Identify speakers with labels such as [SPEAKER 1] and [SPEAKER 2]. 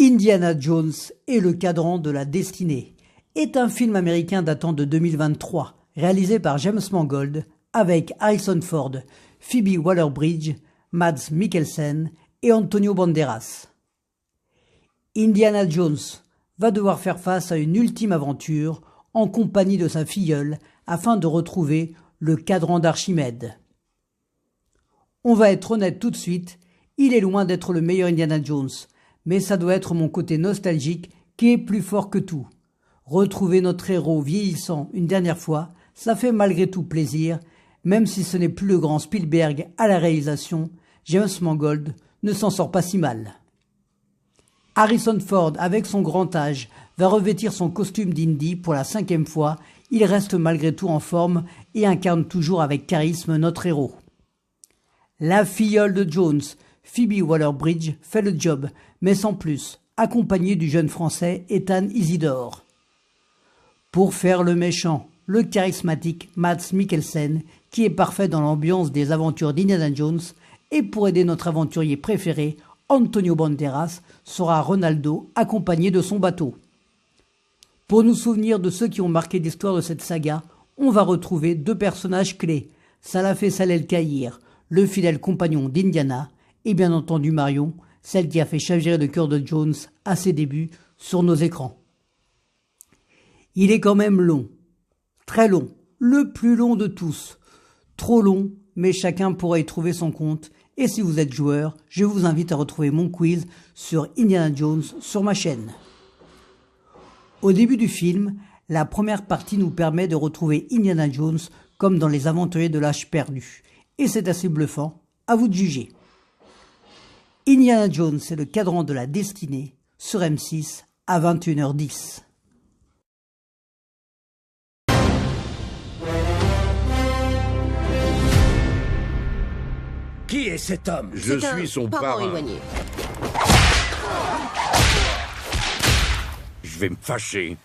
[SPEAKER 1] Indiana Jones et le cadran de la destinée est un film américain datant de 2023, réalisé par James Mangold avec Harrison Ford, Phoebe Waller-Bridge, Mads Mikkelsen et Antonio Banderas. Indiana Jones va devoir faire face à une ultime aventure en compagnie de sa filleule afin de retrouver le cadran d'Archimède. On va être honnête tout de suite, il est loin d'être le meilleur Indiana Jones, mais ça doit être mon côté nostalgique qui est plus fort que tout. Retrouver notre héros vieillissant une dernière fois, ça fait malgré tout plaisir, même si ce n'est plus le grand Spielberg à la réalisation, James Mangold ne s'en sort pas si mal. Harrison Ford, avec son grand âge, va revêtir son costume d'Indy pour la 5e fois. Il reste malgré tout en forme et incarne toujours avec charisme notre héros. La filleule de Jones, Phoebe Waller-Bridge, fait le job, mais sans plus, accompagnée du jeune français Ethan Isidore. Pour faire le méchant, le charismatique Mads Mikkelsen, qui est parfait dans l'ambiance des aventures d'Indiana Jones, et pour aider notre aventurier préféré, Antonio Banderas, sera Ronaldo, accompagné de son bateau. Pour nous souvenir de ceux qui ont marqué l'histoire de cette saga, on va retrouver 2 personnages clés, Salah Faisal El-Kahir, le fidèle compagnon d'Indiana, et bien entendu Marion, celle qui a fait chavirer le cœur de Jones à ses débuts sur nos écrans. Il est quand même long, très long, le plus long de tous. Trop long, mais chacun pourra y trouver son compte. Et si vous êtes joueur, je vous invite à retrouver mon quiz sur Indiana Jones sur ma chaîne. Au début du film, la première partie nous permet de retrouver Indiana Jones comme dans Les Aventuriers de l'Âge perdu. Et c'est assez bluffant, à vous de juger. Indiana Jones et le cadran de la destinée sur M6 à 21h10.
[SPEAKER 2] Qui est cet homme?
[SPEAKER 3] Je suis son parrain.
[SPEAKER 4] Éloigné.
[SPEAKER 3] Je vais me fâcher.